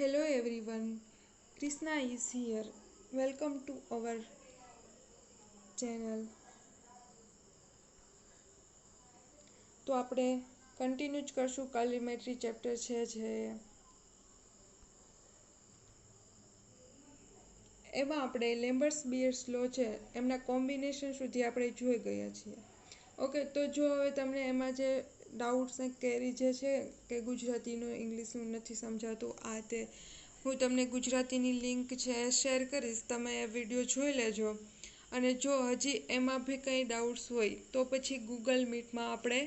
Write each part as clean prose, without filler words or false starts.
Hello everyone, Krishna is here. Welcome to our channel. તો આપણે continue જ કરશું કોલિમેટ્રી ચેપ્ટર છે જે એમાં આપણે લેમ્બર્ટ્સ બિયર્સ લો છે એમના કોમ્બિનેશન સુધી આપણે જોઈ ગયા છીએ. ઓકે, તો જો હવે તમને એમાં જે ડાઉટ્સ ને કેરી જે છે કે ગુજરાતીનું ઇંગ્લિશનું નથી સમજાતું આ તે, હું તમને ગુજરાતીની લિંક છે શેર કરીશ, તમે એ વિડીયો જોઈ લેજો. અને જો હજી એમાં બી કંઈ ડાઉટ્સ હોય તો પછી ગૂગલ મીટમાં આપણે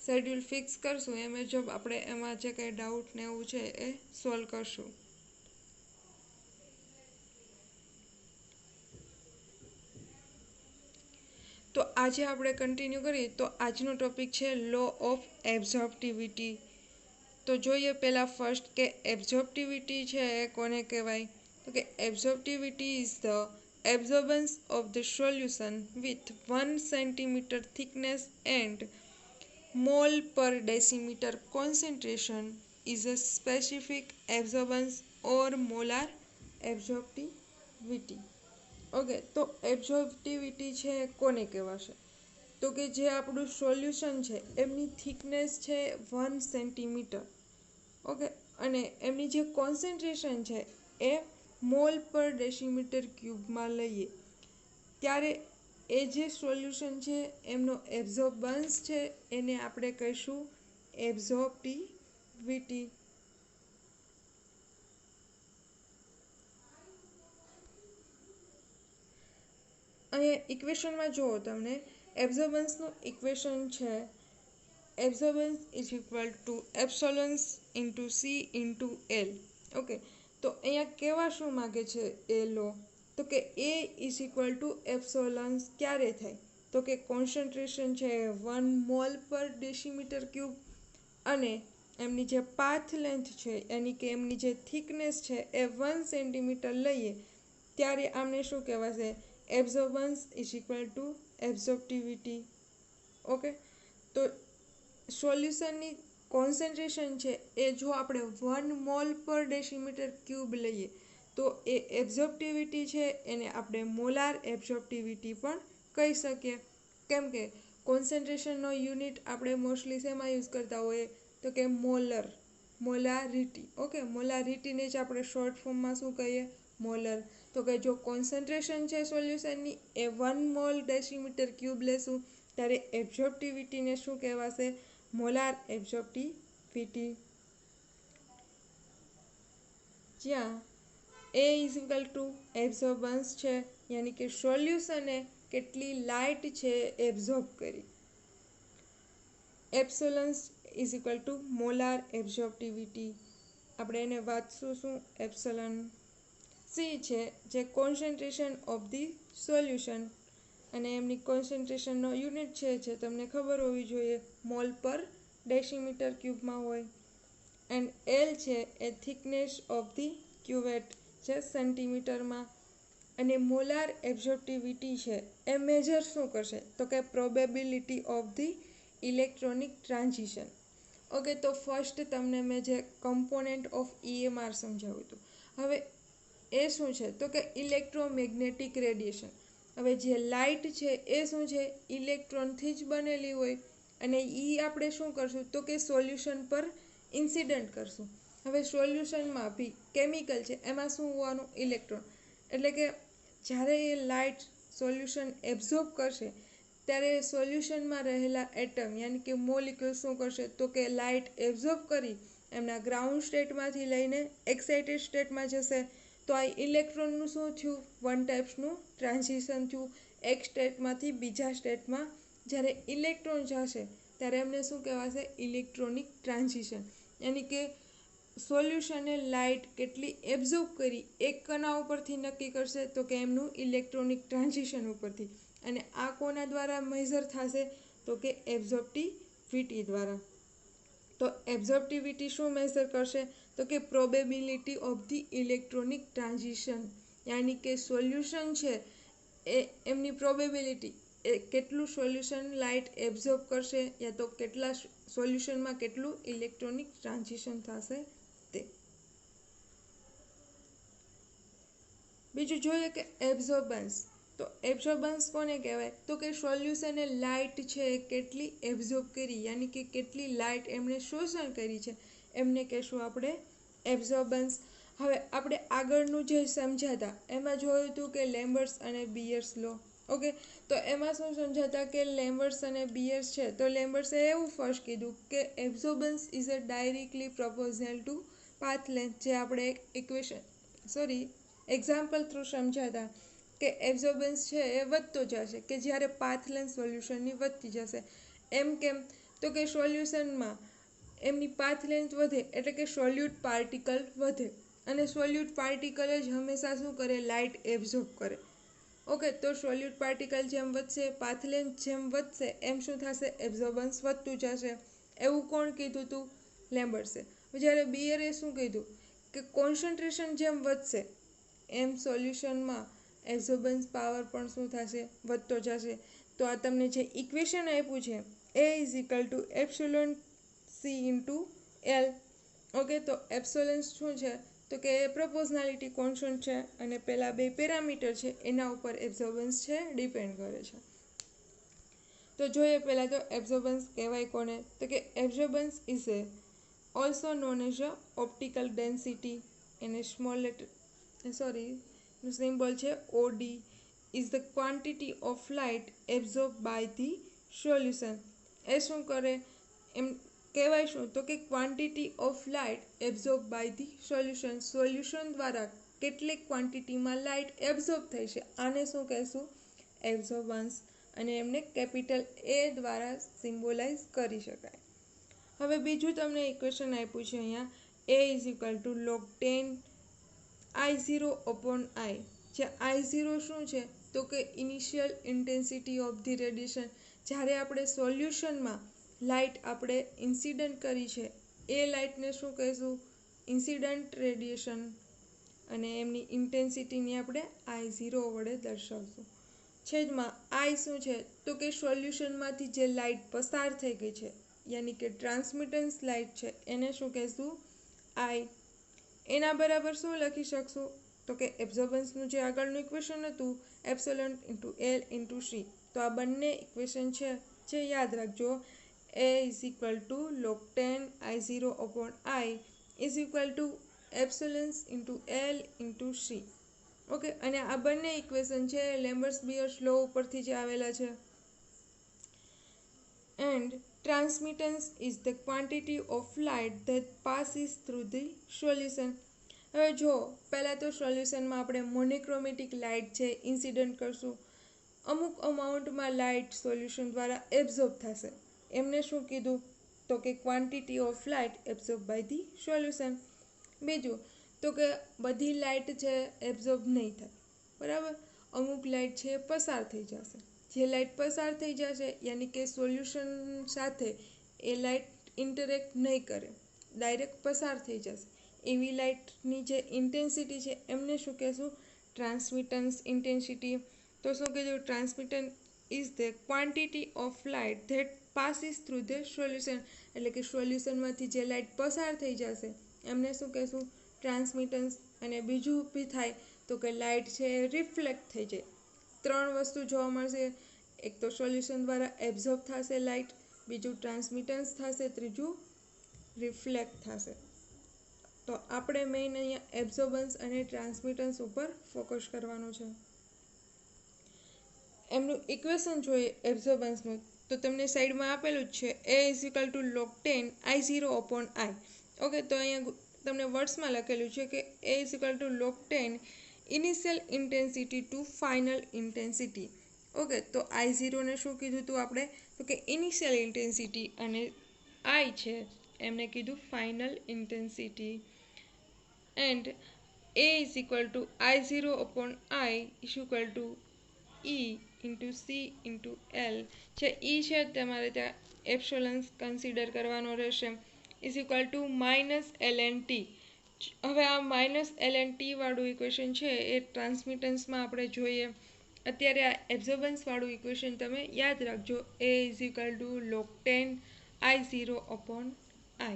શેડ્યુલ ફિક્સ કરશું, એ મુજબ આપણે એમાં જે કંઈ ડાઉટ ને એવું છે એ સોલ્વ કરશું. તો આજે આપણે કન્ટિન્યુ કરીએ તો આજનો ટોપિક છે લો ઓફ એબ્ઝોર્પ્ટિવિટી. તો જોઈએ પહેલાં ફર્સ્ટ કે એબ્ઝોર્પ્ટિવિટી છે એ કોને કહેવાય. તો કે absorptivity is the absorbance of the solution with 1 centimeter thickness and mole per decimeter concentration is a specific absorbance or molar absorptivity. Okay, તો એબ્ઝોર્પ્ટિવિટી છે કોને કહેવાશે. તો કે જે આપણું સોલ્યુશન છે એમની થિકનેસ છે 1 સેન્ટીમીટર. ઓકે, અને એમની જે કોન્સન્ટ્રેશન છે એ મોલ પર ડેસીમીટર ક્યુબમાં લઈએ ત્યારે એ જે સોલ્યુશન છે એમનો એબ્ઝોર્બન્સ છે એને આપણે કહીશું એબ્ઝોર્પ્ટિવિટી. અહીંયા ઇક્વેશનમાં જુઓ, તમને એબ્ઝોર્બન્સનું ઇક્વેશન છે absorbance is equal to epsilon into C into L. Okay, તો અહીંયા કહેવા શું માગે છે એ લો. તો કે એ ઇઝ ઇક્વલ ટુ એપ્સોલન્સ ક્યારે થાય. તો કે કોન્સન્ટ્રેશન છે 1 મોલ પર ડેસીમીટર ક્યુબ અને એમની જે પાથ લેન્થ છે યાની કે એમની જે થિકનેસ છે એ 1 સેન્ટીમીટર લઈએ ત્યારે આમને શું કહેવાશે, એબ્ઝોર્બન્સ ઇઝ ઇક્વલ ટુ એબ્ઝોર્પ્ટિવિટી. ઓકે, તો સોલ્યુશનની કોન્સન્ટ્રેશન છે એ જો આપણે 1 મોલ પર ડેસીમીટર ક્યુબ લઈએ તો એ એબ્ઝોર્પ્ટિવિટી છે એને આપણે મોલાર એબ્ઝોર્પ્ટિવિટી પણ કહી શકીએ. કેમ કે કોન્સન્ટ્રેશનનો યુનિટ આપણે મોસ્ટલી શેમાં યુઝ કરતા હોઈએ તો કે મોલારિટી. ઓકે, મોલારિટીને જ આપણે શોર્ટ ફોર્મમાં શું કહીએ, મોલર. તો કે જો કોન્સન્ટ્રેશન છે સોલ્યુશનની એ 1 મોલ ડેસીમીટર ક્યુબ લેશું ત્યારે એબ્ઝોર્પ્ટિવિટીને શું કહેવાશે, મોલાર એબ્ઝોર્પ્ટિવિટી. જ્યાં એ ઇઝ ઇક્વલ ટુ એબ્ઝોર્બન્સ છે યાની કે સોલ્યુશને કેટલી લાઇટ છે એબ્ઝોર્બ કરી. એપ્સોલન્સ ઇઝ ઇક્વલ ટુ મોલાર એબ્ઝોર્પ્ટિવિટી. આપણે એને વાંચશું શું, એપ્સોલન. સી છે જે કોન્સન્ટ્રેશન ઓફ ધી સોલ્યુશન અને એમની કોન્સન્ટ્રેશનનો યુનિટ છે જે તમને ખબર હોવી જોઈએ, મોલ પર ડેસીમીટર ક્યુબમાં હોય. એન્ડ એલ છે એ થિકનેસ ઓફ ધી ક્યુવેટ છે સેન્ટીમીટરમાં. અને મોલાર એબ્ઝોર્પ્ટિવિટી છે એ મેજર શું કરશે તો કે probability of the electronic transition. Okay, તો ફર્સ્ટ તમને મેં જે કમ્પોનેન્ટ ઓફ EMR સમજાવ્યું હતું. હવે એ શું છે તો કે ઇલેક્ટ્રોમેગ્નેટિક રેડિયેશન. હવે જે લાઇટ છે એ શું છે, ઇલેક્ટ્રોનથી જ બનેલી હોય અને આપણે શું કરશું તો કે સોલ્યુશન પર ઇન્સિડન્ટ કરશું. હવે સોલ્યુશનમાં બી કેમિકલ છે એમાં શું હોવાનું, ઇલેક્ટ્રોન. એટલે કે જ્યારે એ લાઇટ સોલ્યુશન એબ્ઝોર્બ કરશે ત્યારે સોલ્યુશનમાં રહેલા એટમ યાની કે મોલિક્યુલ શું કરશે તો કે લાઇટ એબ્ઝોર્બ કરી એમના ગ્રાઉન્ડ સ્ટેટમાંથી લઈને એક્સાઇટેડ સ્ટેટમાં જશે. તો આ ઇલેક્ટ્રોનનું શું થયું, વન ટાઈપ્સનું ટ્રાન્ઝિશન થયું એક સ્ટેટમાંથી બીજા સ્ટેટમાં. જ્યારે ઇલેક્ટ્રોન જશે ત્યારે એમને શું કહેવાશે, ઇલેક્ટ્રોનિક ટ્રાન્ઝિશન. યાની કે સોલ્યુશને લાઇટ કેટલી એબ્ઝોર્બ કરી એક કણા ઉપરથી નક્કી કરશે તો કે એમનું ઇલેક્ટ્રોનિક ટ્રાન્ઝિશન ઉપરથી. અને આ કોના દ્વારા મેઝર થશે તો કે એબ્ઝોર્પ્ટિવિટી દ્વારા. તો એબ્ઝોર્પ્ટિવિટી શું મેઝર કરશે તો કે probability of the electronic transition. યાની કે સોલ્યુશન છે એ એમની પ્રોબેબિલિટી એ કેટલું સોલ્યુશન લાઇટ એબ્ઝોર્બ કરશે યા તો કેટલા સોલ્યુશનમાં કેટલું ઇલેક્ટ્રોનિક ટ્રાન્ઝિશન થશે તે. બીજું જોઈએ કે એબ્ઝોર્બન્સ. તો એબ્ઝોર્બન્સ કોને કહેવાય? તો કે સોલ્યુશને લાઇટ છે એ કેટલી એબ્ઝોર્બ કરી, યાની કે કેટલી લાઇટ એમણે શોષણ કરી છે, એમને કહેશું આપણે એબ્ઝોર્બન્સ. હવે આપણે આગળનું જે સમજાતા એમાં જોયું હતું કે લેમ્બર્ટ્સ અને બીયર્સ લો. ઓકે, તો એમાં શું સમજાતા કે લેમ્બર્ટ્સ અને બીયર્સ છે, તો લેમ્બર્ટ્સે એવું ફર્સ્ટ કીધું કે absorbance is a directly proportional to path length, જે આપણે એક્ઝામ્પલ થ્રુ સમજાતા કે એબ્ઝોર્બન્સ છે એ વધતો જશે કે જ્યારે પાથ લેન્થ સોલ્યુશનની વધતી જશે. એમ કેમ? તો કે સોલ્યુશનમાં એમની પાથ લેન્થ વધે એટલે કે સોલ્યુટ પાર્ટિકલ વધે, અને સોલ્યુટ પાર્ટિકલ જ હંમેશા શું કરે? લાઇટ એબ્ઝોર્બ કરે. ઓકે, તો સોલ્યુટ પાર્ટિકલ જેમ વધશે, પાથ લેન્થ જેમ વધશે, એમ શું થશે? એબ્ઝોર્બન્સ વધતું જશે. એવું કોણ કીધું હતું? લેમ્બર્ટ્સે. જ્યારે બીયરે શું કીધું કે કોન્સન્ટ્રેશન જેમ વધશે એમ સોલ્યુશનમાં એબ્ઝોર્બન્સ પાવર પણ શું થશે? વધતો જશે. તો આ તમને જે ઇક્વેશન આપ્યું છે A is equal to epsilon C into L. Okay, તો એપ્સિલોન શું છે? તો કે એ પ્રોપોર્શનાલિટી કોન્સ્ટન્ટ છે, અને પેલા બે પેરામીટર છે એના ઉપર એબ્ઝોર્બન્સ છે ડિપેન્ડ કરે છે. તો જોઈએ પહેલાં તો એબ્ઝોર્બન્સ કહેવાય કોને? તો કે absorbance is a also known as a optical density, એને સ્મોલ લેટર નું સિમ્બોલ છે OD, is the quantity of light absorb by the solution. એ શું કરે? એમ કહેવાય શું? તો કે quantity of light absorb by the solution. Solution દ્વારા કેટલીક ક્વોન્ટિટીમાં લાઇટ એબ્ઝોર્બ થઈ છે, આને શું કહેશું? એબ્ઝોર્બન્સ. અને એમને કેપિટલ એ દ્વારા સિમ્બોલાઇઝ કરી શકાય. હવે બીજું તમને ઇક્વેશન આપ્યું છે અહીંયા, A is equal to log 10 I0 upon I. જે I0 શું છે? તો કે initial intensity of the radiation. જ્યારે આપણે સોલ્યુશનમાં લાઇટ આપણે ઇન્સિડન્ટ કરી છે એ લાઇટને શું કહીશું? Incident radiation. અને એમની ઇન્ટેન્સિટીની આપણે I0 વડે દર્શાવશું. છેદમાં આઈ શું છે? તો કે સોલ્યુશનમાંથી જે લાઇટ પસાર થઈ ગઈ છે, યાની કે ટ્રાન્સમિટન્સ લાઇટ છે, એને શું કહેશું? આઈ. એના બરાબર શું લખી શકશું? તો કે એબ્ઝોર્બન્સનું જે આગળનું ઇક્વેશન હતું epsilon into L into C. તો આ બંને ઇક્વેશન છે જે યાદ રાખજો. A is equal to log 10 I0 upon I is equal to epsilons into L into C. Okay, અને આ બંને ઇક્વેશન છે લેમ્બર્ટ્સ-બીયર્સ લો ઉપરથી જે આવેલા છે. And transmittance is the quantity of light that passes through the solution. હવે જો પહેલાં તો સોલ્યુશનમાં આપણે મોનોક્રોમેટિક લાઇટ છે ઇન્સિડન્ટ કરશું, અમુક અમાઉન્ટમાં લાઇટ સોલ્યુશન દ્વારા એબ્ઝોર્બ થશે. એમને શું કીધું? તો કે quantity of light absorb by the solution. બીજું તો કે બધી લાઇટ છે એબ્ઝોર્બ નહીં થાય, બરાબર? અમુક લાઇટ છે પસાર થઈ જશે. જે લાઇટ પસાર થઈ જશે યાની કે સોલ્યુશન સાથે એ લાઇટ ઇન્ટરેક્ટ નહીં કરે, ડાયરેક્ટ પસાર થઈ જશે, એવી લાઇટની જે ઇન્ટેન્સિટી છે એમને શું કહેશું? Transmittance intensity. તો શું કીધું? Transmittance is the quantity of light that passes through the solution. એટલે કે સોલ્યુશનમાંથી જે લાઇટ પસાર થઈ જશે એમને શું કહેશું? ટ્રાન્સમિટન્સ. અને બીજું બી થાય તો કે લાઇટ છે એ રિફ્લેક્ટ થઈ જાય. ત્રણ વસ્તુ જોવા મળશે. એક તો સોલ્યુશન દ્વારા એબ્ઝોર્બ થશે લાઇટ, બીજું ટ્રાન્સમિટન્સ થશે, ત્રીજું રિફ્લેક્ટ થશે. તો આપણે મેઇન અહીંયા એબ્ઝોર્બન્સ અને ટ્રાન્સમિટન્સ ઉપર ફોકસ કરવાનું છે. એમનું ઇક્વેશન જોઈએ એબ્ઝોર્બન્સનું, તો તમને સાઈડમાં આપેલું જ છે A is equal to log 10 I0 upon I. Okay, તો અહીંયા તમને વર્ડ્સમાં લખેલું છે કે A is equal to log 10 initial intensity to final intensity. Okay, તો I0 ને શું કીધું હતું આપણે? તો કે ઇનિશિયલ ઇન્ટેન્સિટી, અને આઈ છે એમને કીધું final intensity. And A is equal two I0 upon I is equal two E into C into L. જે ઈ છે તમારે ત્યાં એપ્સિલોન્સ કન્સિડર કરવાનો રહેશે, is equal two -ln t. હવે આ -ln t વાળું ઇક્વેશન છે એ ટ્રાન્સમિટન્સમાં આપણે જોઈએ. અત્યારે આ એબ્ઝોર્બન્સવાળું ઇક્વેશન તમે યાદ રાખજો. A is equal to log 10 I0 upon I,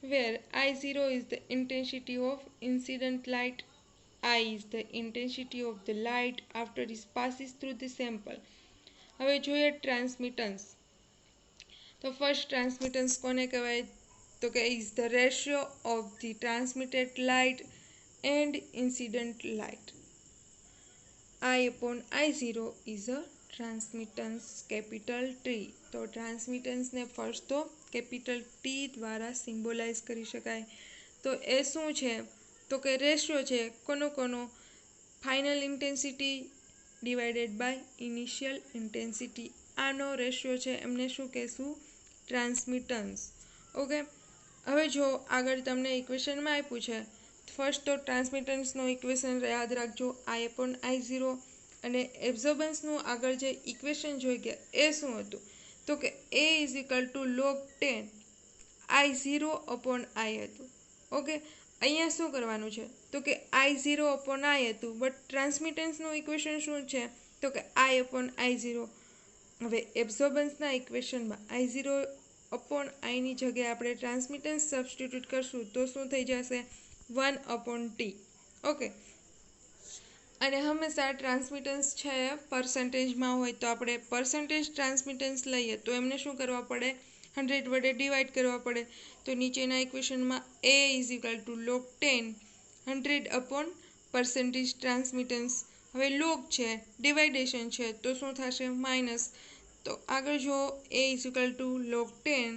where I0 is the intensity of incident light I is the intensity of the light after it passes through the sample. હવે જોઈએ ટ્રાન્સમિટન્સ. તો ફર્સ્ટ ટ્રાન્સમિટન્સ કોને કહેવાય? તો કે is the ratio of the transmitted light and incident light. I/I0 is a transmittance capital T. તો ટ્રાન્સમિટન્સને first તો કેપિટલ T દ્વારા સિમ્બોલાઇઝ કરી શકાય. તો એ શું છે? તો કે રેશિયો છે કોનો final intensity divided by initial intensity. આનો રેશિયો છે એમને શું કહેશું? ટ્રાન્સમિટન્સ. ઓકે, હવે જો આગળ તમને ઇક્વેશનમાં આપ્યું છે, ફર્સ્ટ તો ટ્રાન્સમિટન્સનું ઇક્વેશન યાદ રાખજો I/I0, અને એબ્ઝોર્બન્સનું આગળ જે ઇક્વેશન જોઈ ગયા એ શું હતું? તો કે A = log10 I0/I હતું. ઓકે, અહીંયા શું કરવાનું છે? તો કે I0/I હતું, બટ ટ્રાન્સમિટન્સનું ઇક્વેશન શું છે? તો કે I/I0. હવે એબ્ઝોર્બન્સના ઇક્વેશનમાં I0/Iની જગ્યાએ આપણે ટ્રાન્સમિટન્સ સબસ્ટિટ્યૂટ કરશું તો શું થઈ જશે? 1/T. ઓકે, અને હંમેશા ટ્રાન્સમિટન્સ છે પર્સન્ટેજમાં હોય તો આપણે પર્સન્ટેજ ટ્રાન્સમિટન્સ લઈએ તો એમને શું કરવા પડે? 100 વડે ડિવાઈડ કરવા પડે. તો નીચેના ઇક્વેશનમાં A = log10 100/% ટ્રાન્સમિટન્સ. હવે લોગ છે, ડિવાઇડેશન છે, તો શું થશે? માઇનસ. તો આગળ જો A = log10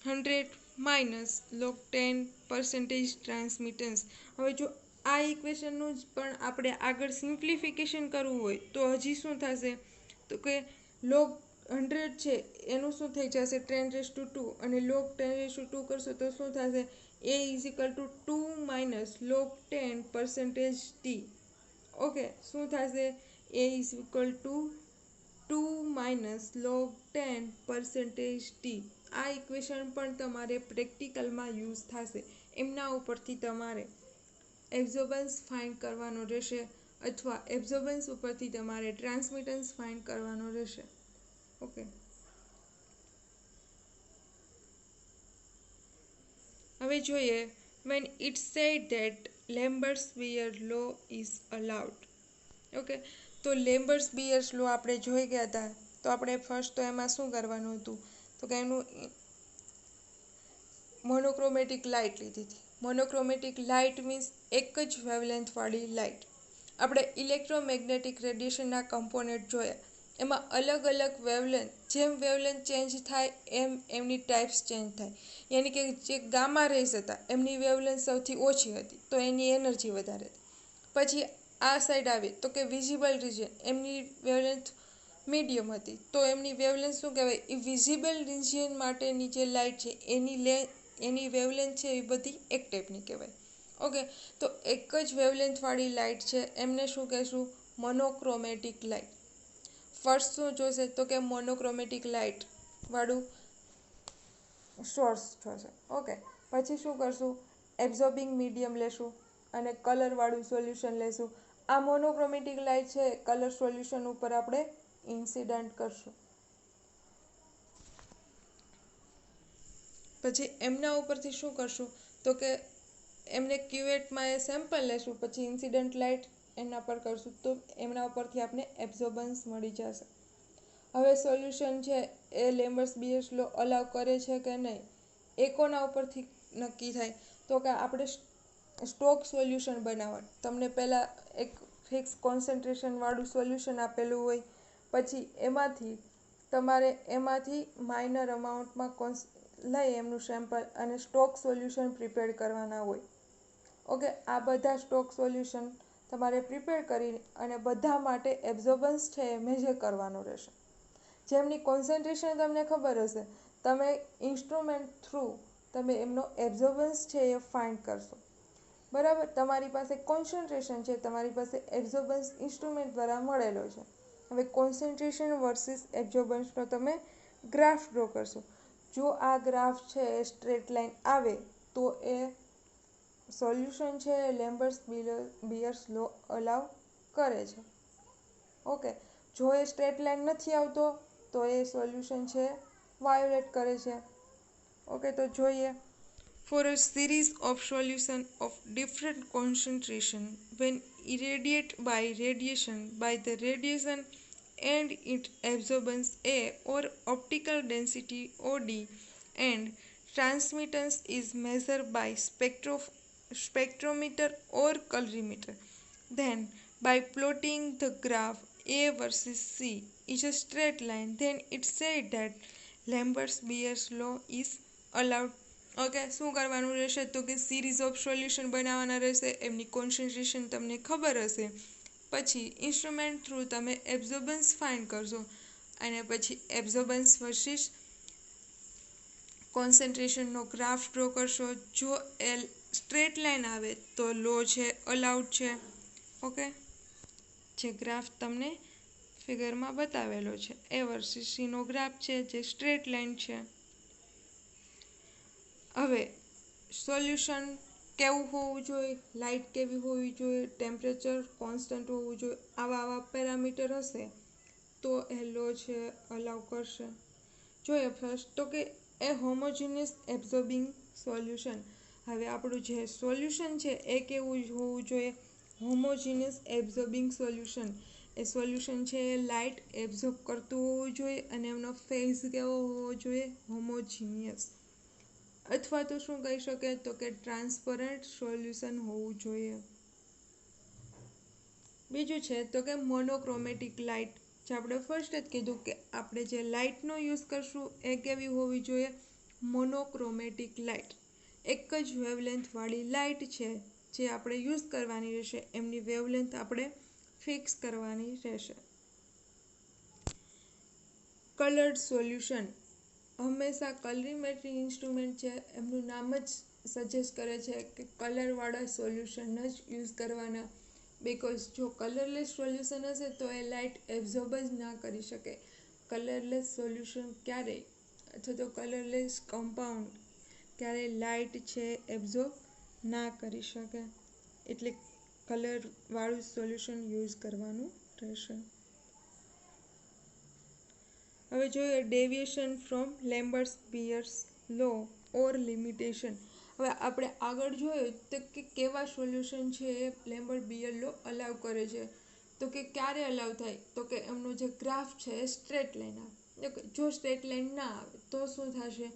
100 - log10% ટ્રાન્સમિટન્સ. હવે જો આ ઇક્વેશનનું જ પણ આપણે આગળ સિમ્પ્લિફિકેશન કરવું હોય તો હજી શું થશે? તો કે log 100 છે એનું શું થઈ જશે? 10⁻², અને log 10⁻² કરશો તો શું થશે? A = 2 - log10% T. ઓકે, શું થશે? A = 2 - log10% T. આ ઇક્વેશન પણ તમારે પ્રેક્ટિકલમાં યુઝ થશે. એમના ઉપરથી તમારે એબ્ઝોર્બન્સ ફાઇન્ડ કરવાનો રહેશે, અથવા એબ્ઝોર્બન્સ ઉપરથી તમારે ટ્રાન્સમિટન્સ ફાઇન્ડ કરવાનો રહેશે. ઓકે, હવે જોઈએ when it's said that Lambert-Beer law is allowed. Okay, તો લેમ્બર્ટ્સ-બિયર્સ લો આપણે જોઈ ગયા હતા. તો આપણે ફર્સ્ટ તો એમાં શું કરવાનું હતું? તો કે એનું મોનોક્રોમેટિક લાઇટ લીધી હતી. મોનોક્રોમેટિક લાઇટ મીન્સ એક જ વેવલેન્થવાળી લાઇટ. આપણે ઇલેક્ટ્રોમેગ્નેટિક રેડિયેશનના કમ્પોનેન્ટ જોયા, એમાં અલગ અલગ વેવલેન્થ, જેમ વેવલેન્થ ચેન્જ થાય એમ એમની ટાઈપ્સ ચેન્જ થાય. યાની કે જે ગામા રેઝ હતા એમની વેવલેન્થ સૌથી ઓછી હતી તો એની એનર્જી વધારે હતી. પછી આ સાઈડ આવે તો કે વિઝિબલ રિજિયન, એમની વેવલેન્થ મીડિયમ હતી તો એમની વેવલેન્થ શું કહેવાય? એ વિઝિબલ રિજિયન માટેની જે લાઇટ છે એની વેવલેન્થ છે એ બધી એક ટાઈપની કહેવાય. ઓકે, તો એક જ વેવલેન્થવાળી લાઇટ છે એમને શું કહેશું? Monochromatic light. ફર્સ્ટ શું જોશે? તો કે મોનોક્રોમેટિક લાઇટ વાળું સોર્સ થશે. ઓકે, પછી શું કરશું? એબ્ઝોર્બિંગ મીડિયમ લેશું અને કલરવાળું સોલ્યુશન લેશું. આ મોનોક્રોમેટિક લાઇટ છે કલર સોલ્યુશન ઉપર આપણે ઇન્સિડન્ટ કરશું. પછી એમના ઉપરથી શું કરશું? તો કે એમને ક્યુવેટમાં એ સેમ્પલ લેશું, પછી ઇન્સિડન્ટ લાઇટ એના પર કરશું તો એમના ઉપરથી આપણે એબ્ઝોર્બન્સ મળી જશે. હવે સોલ્યુશન છે એ લેમ્બર્ટ્સ-બિયર્સ લો અલાઉ કરે છે કે નહીં એ કોના ઉપરથી નક્કી થાય? તો કે આપણે સ્ટોક સોલ્યુશન બનાવવાનું. તમને પહેલાં એક ફિક્સ કોન્સન્ટ્રેશનવાળું સોલ્યુશન આપેલું હોય, પછી એમાંથી માઇનર અમાઉન્ટમાં લઈ એમનું સેમ્પલ અને સ્ટોક સોલ્યુશન પ્રિપેર કરવાના હોય. ઓકે, આ બધા સ્ટોક સોલ્યુશન તમારે પ્રિપેર કરી અને બધા માટે એબ્ઝોર્બન્સ છે એ મેજર કરવાનો રહેશે. જેમની કોન્સન્ટ્રેશન તમને ખબર હશે, તમે ઇન્સ્ટ્રુમેન્ટ થ્રુ તમે એમનો એબ્ઝોર્બન્સ છે એ ફાઇન્ડ કરશો. બરાબર, તમારી પાસે કોન્સન્ટ્રેશન છે, તમારી પાસે એબ્ઝોર્બન્સ ઇન્સ્ટ્રુમેન્ટ દ્વારા મળેલો છે. હવે કોન્સન્ટ્રેશન વર્સિસ એબ્ઝોર્બન્સનો તમે ગ્રાફ ડ્રો કરશો. જો આ ગ્રાફ છે એ સ્ટ્રેટ લાઇન આવે તો એ સોલ્યુશન છે એ લેમ્બર્ટ્સ-બિયર્સ લો અલાઉ કરે છે. ઓકે, જો એ સ્ટ્રેટ લાઇન નથી આવતો તો એ સોલ્યુશન છે વાયોલેટ કરે છે. ઓકે, તો જોઈએ for a series of solutions of different concentration when irradiated by radiation by the radiation and its absorbance A or optical density OD and transmittance is measured by spectrometer or colorimeter. Then by plotting the graph A versus C is a straight line, then it said that Lambert's-Beer's law is allowed. Okay, શું કરવાનું રહેશે તો કે series of solution બનાવવાના રહેશે, એમની concentration તમને ખબર હશે, પછી ઇન્સ્ટ્રુમેન્ટ થ્રુ તમે એબ્ઝોર્બન્સ ફાઇન્ડ કરશો અને પછી એબ્ઝોર્બન્સ વર્સિસ કોન્સન્ટ્રેશનનો ગ્રાફ ડ્રો કરશો. જો એ સ્ટ્રેટ લાઇન આવે તો લો છે અલાઉડ છે. ઓકે, જે ગ્રાફ તમને ફિગરમાં બતાવેલો છે એ વર્સિસ સીનો ગ્રાફ છે જે સ્ટ્રેટ લાઇન છે. હવે સોલ્યુશન કેવું હોવું જોઈએ, લાઇટ કેવી હોવી જોઈએ, ટેમ્પરેચર કોન્સ્ટન્ટ હોવું જોઈએ, આવા પેરામીટર હશે તો એ લો છે અલાઉ કરશે. જોઈએ ફર્સ્ટ તો કે એ હોમોજીનિયસ એબ્ઝોર્બિંગ સોલ્યુશન. હવે આપણું જે સોલ્યુશન છે એ કેવું હોવું જોઈએ, હોમોજીનિયસ એબ્ઝોર્બિંગ સોલ્યુશન. એ સોલ્યુશન છે એ લાઇટ એબ્ઝોર્બ કરતું હોવું જોઈએ અને એમનો ફેઝ કેવો હોવો જોઈએ, હોમોજીનિયસ. અથવા તો શું કહી શકે તો કે ટ્રાન્સપરન્ટ સોલ્યુશન હોવું જોઈએ. બીજું છે તો કે મોનોક્રોમેટિક લાઇટ. જે આપણે ફર્સ્ટ જ કીધું કે આપણે જે લાઇટનો યુઝ કરશું એ કેવી હોવી જોઈએ, મોનોક્રોમેટિક લાઇટ. એક જ વેવલેન્થવાળી લાઇટ છે જે આપણે યુઝ કરવાની રહેશે, એમની વેવલેન્થ આપણે ફિક્સ કરવાની રહેશે. Coloured solution. હંમેશા કલરીમેટ્રી ઇન્સ્ટ્રુમેન્ટ છે એમનું નામ જ સજેસ્ટ કરે છે કે કલરવાળા સોલ્યુશન જ યુઝ કરવાના, બિકોઝ જો કલરલેસ સોલ્યુશન હશે તો એ લાઇટ એબ્ઝોર્બ જ ના કરી શકે. કલરલેસ સોલ્યુશન ક્યારેય અથવા તો કલરલેસ કમ્પાઉન્ડ ક્યારેય લાઇટ છે એબ્ઝોર્બ ના કરી શકે, એટલે કલરવાળું સોલ્યુશન યુઝ કરવાનું રહેશે. હવે જોઈએ deviation from Lambert's Beer's law or limitation. હવે આપણે આગળ જોયું તો કે કેવા સોલ્યુશન છે એ લેમ્બર્ટ-બિયર લો અલાઉ કરે છે. તો કે ક્યારે અલાઉ થાય તો કે એમનો જે ગ્રાફ છે એ સ્ટ્રેટ લાઇન આવે. જો સ્ટ્રેટ લાઇન ના આવે તો શું થશે,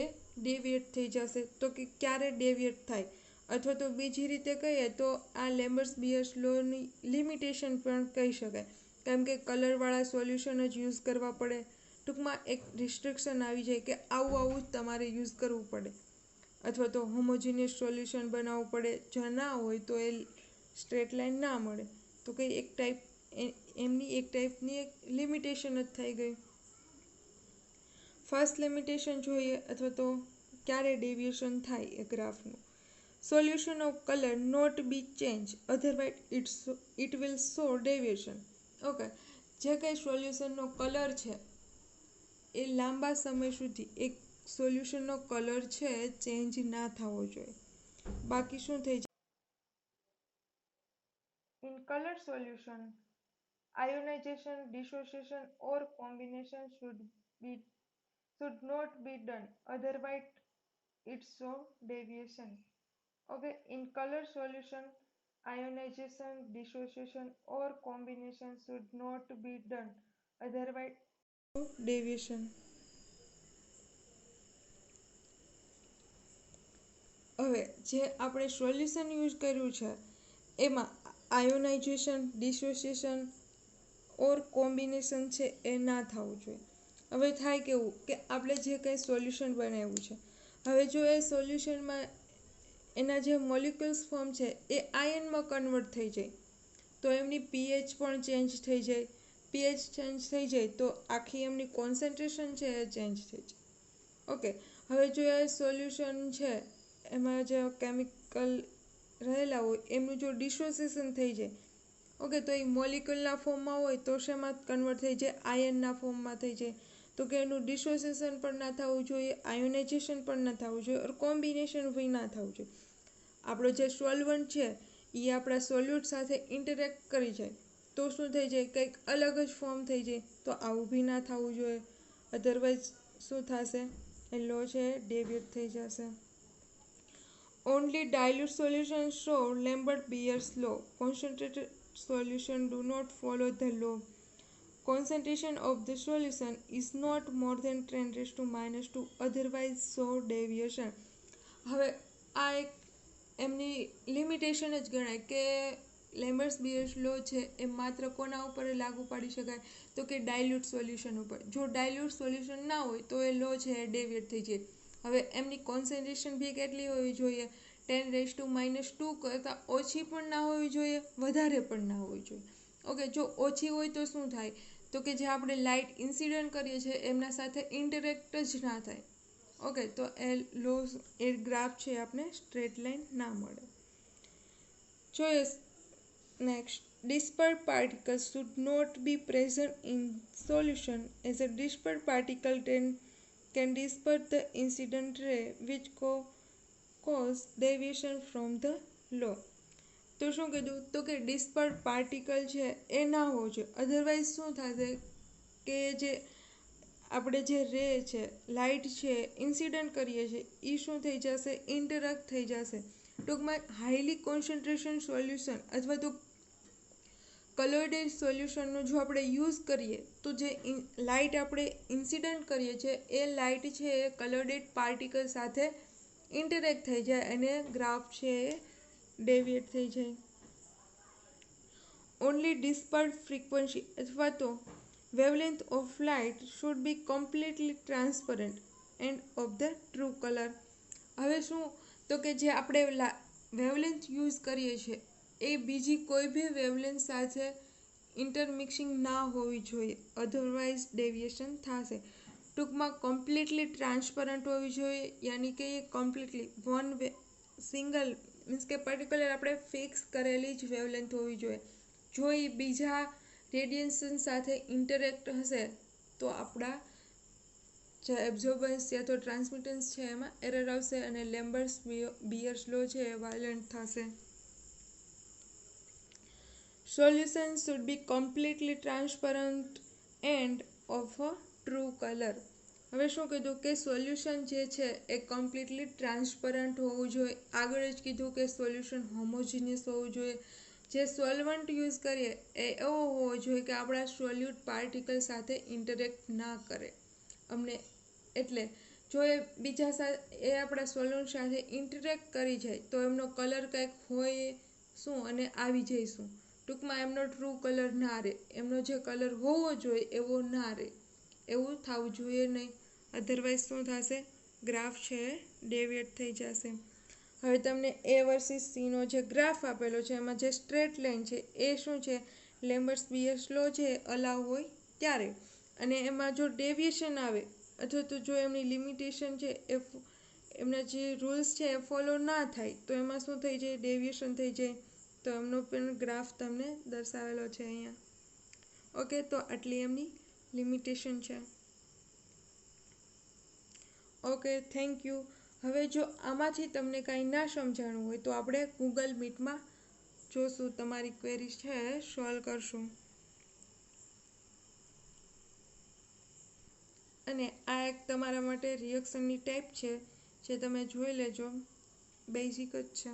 એ ડેવિએટ થઈ જશે. તો કે ક્યારે ડેવિએટ થાય, અથવા તો બીજી રીતે કહીએ તો આ લેમ્બર્ટ્સ-બિયર્સ લોની લિમિટેશન પણ કહી શકાય, કેમ કે કલરવાળા સોલ્યુશન જ યુઝ કરવા પડે. ટૂંકમાં એક રિસ્ટ્રિક્શન આવી જાય કે આવું જ તમારે યુઝ કરવું પડે, અથવા તો હોમોજીનિયસ સોલ્યુશન બનાવવું પડે. જો ના હોય તો એ સ્ટ્રેટ લાઇન ના મળે તો કંઈ એક ટાઈપની એક લિમિટેશન જ થઈ ગઈ. ફર્સ્ટ લિમિટેશન જોઈએ અથવા તો ક્યારે ડેવિએશન થાય એ ગ્રાફનું. Solution of colour not be change otherwise it will show deviation. Okay, જે કંઈ સોલ્યુશનનો કલર છે એ લાંબા સમય સુધી એક સોલ્યુશનનો કલર છે ચેન્જ ના થવો જોઈએ, બાકી શું થઈ જાય. In colour solution ionisation, dissociation or combination should not be done otherwise it show deviation. Okay, in color solution ionization, dissociation or combination should not be done otherwise deviation. હવે જે આપણે સોલ્યુશન યુઝ કર્યું છે એમાં ionisation, dissociation ઓર combination છે એ ના થવું જોઈએ. હવે થાય કેવું કે આપણે જે કંઈ સોલ્યુશન બનાવ્યું છે, હવે જો એ સોલ્યુશનમાં એના જે મોલિક્યુલ્સ ફોર્મ છે એ આયનમાં કન્વર્ટ થઈ જાય તો એમની પીએચ પણ ચેન્જ થઈ જાય. પીએચ ચેન્જ થઈ જાય તો આખી એમની કોન્સન્ટ્રેશન છે એ ચેન્જ થઈ જાય. ઓકે, હવે જો એ સોલ્યુશન છે એમાં જે કેમિકલ રહેલા હોય એમનું જો ડિસોસિએશન થઈ જાય, ઓકે, તો એ મોલિક્યુલના ફોર્મમાં હોય તો શેમાં કન્વર્ટ થઈ જાય, આયનના ફોર્મમાં થઈ જાય. તો કે એનું ડિસોસિએશન પણ ના થવું જોઈએ, આયોનાઇઝેશન પણ ના થવું જોઈએ અને કોમ્બિનેશન બી ના થવું જોઈએ. આપણો જે સોલ્વન્ટ છે એ આપણા સોલ્યુટ સાથે ઇન્ટરેક્ટ કરી જાય તો શું થઈ જાય, કંઈક અલગ જ ફોર્મ થઈ જાય. તો આવું બી ના થવું જોઈએ, અધરવાઇઝ શું થશે, એ લો છે ડેવિએટ થઈ જશે. Only dilute solutions show Lambert-Beer's law. Concentrated solutions do not follow the law. Concentration of the solution is not more than 10 raised to minus 2, otherwise show deviation. હવે આ એક એમની લિમિટેશન જ ગણાય કે લેમ્બર્ટ્સ બિયર્સ લો છે એ માત્ર કોના ઉપર લાગુ પાડી શકાય તો કે ડાયલ્યુટ સોલ્યુશન ઉપર. જો ડાયલ્યુટ સોલ્યુશન ના હોય તો એ લો છે એ ડેવિએટ થઈ જાય. હવે એમની કોન્સન્ટ્રેશન બી કેટલી હોવી જોઈએ? 10⁻² કરતાં ઓછી પણ ના હોવી જોઈએ, વધારે પણ ના હોવી જોઈએ. ઓકે, જો ઓછી હોય તો શું થાય તો કે જે આપણે લાઇટ ઇન્સિડન્ટ કરીએ છીએ એમના સાથે ઇન્ટરેક્ટ જ ના થાય. ઓકે, તો એ લો એ ગ્રાફ છે આપણે સ્ટ્રેટ લાઇન ના મળે. જોઈએ next. Dispersed particles should not be present in solution as a dispersed particle can disperse the incident ray which cause deviation from the law. તો શું કીધું તો કે ડિસ્પર્ડ પાર્ટિકલ છે એ ના હોવો જોઈએ. અધરવાઇઝ શું થશે કે જે આપણે જે રે છે લાઇટ છે ઇન્સિડન્ટ કરીએ છીએ એ શું થઈ જશે? ઇન્ટરેક્ટ થઈ જશે. ટૂંકમાં હાઈલી કોન્સન્ટ્રેશન સોલ્યુશન અથવા તો કલોઇડેડ સોલ્યુશનનો જો આપણે યુઝ કરીએ તો જે લાઇટ આપણે ઇન્સિડન્ટ કરીએ છીએ એ લાઇટ છે એ કલોઇડેડ પાર્ટિકલ સાથે ઇન્ટરેક્ટ થઈ જાય અને ગ્રાફ છે એ ડેવિએટ થઈ જાય. ઓનલી ડિસ્પર્ડ ફ્રીક્વન્સી અથવા તો wavelength of light should be completely transparent end of the true colour. હવે શું તો કે જે આપણે વેવલેન્થ યુઝ કરીએ છીએ એ બીજી કોઈ બી વેવલેન્થ સાથે ઇન્ટરમિક્સિંગ ના હોવી જોઈએ, અધરવાઇઝ ડેવિએશન થશે. ટૂંકમાં કમ્પ્લીટલી ટ્રાન્સપરન્ટ હોવી જોઈએ, યાની કે એ કમ્પ્લીટલી સિંગલ મીન્સ કે પર્ટિક્યુલર આપણે ફિક્સ કરેલી જ વેવલેન્થ હોવી જોઈએ. જો એ બીજા રેડિયેશન સાથે ઇન્ટરેક્ટ હશે તો આપણા જે એબ્ઝોર્બન્સ યા તો ટ્રાન્સમિટન્સ છે એમાં એરર આવશે અને લેમ્બર્ટ્સ બિયર્સ લો છે એ વાયોલેન્ટ થશે. Solution should be completely transparent end of a true colour. હવે શું કીધું કે સોલ્યુશન જે છે એ કમ્પ્લીટલી ટ્રાન્સપરન્ટ હોવું જોઈએ. આગળ જ કીધું કે સોલ્યુશન હોમોજીનિયસ હોવું જોઈએ. જે સોલ્વન્ટ યુઝ કરીએ એ એવો હોવો જોઈએ કે આપણા સોલ્યુટ પાર્ટિકલ સાથે ઇન્ટરેક્ટ ના કરે અમને. એટલે જો એ બીજા સાથે એ આપણા સોલ્યુન્ટ સાથે ઇન્ટરેક્ટ કરી જાય તો એમનો કલર કંઈક હોય શું અને આવી જઈશું. ટૂંકમાં એમનો ટ્રુ કલર ના રહે, એમનો જે કલર હોવો જોઈએ એવો ના રહે, એવું થવું જોઈએ નહીં. અધરવાઇઝ શું થશે? ગ્રાફ છે એ ડેવિએટ થઈ જશે. હવે તમને એ વર્સિસ સીનો જે ગ્રાફ આપેલો છે એમાં જે સ્ટ્રેટ લાઇન છે એ શું છે? લેમ્બર્ટ્સ બિયર્સ લો છે અલાઉ હોય ત્યારે. અને એમાં જો ડેવિએશન આવે અથવા તો જો એમની લિમિટેશન છે એ એમના જે રૂલ્સ છે એ ફોલો ના થાય તો એમાં શું થઈ જાય? ડેવિએશન થઈ જાય. તો એમનો પણ ગ્રાફ તમને દર્શાવેલો છે અહીંયા. ઓકે, તો આટલી એમની લિમિટેશન છે. Okay, thank you. હવે જો આમાંથી તમને કાંઈ ના સમજાણું હોય તો આપણે ગૂગલ મીટમાં જોશું, તમારી ક્વેરી છે સોલ્વ કરશું. અને આ એક તમારા માટે રિએક્શનની ટાઈપ છે જે તમે જોઈ લેજો, બેઝિક જ છે.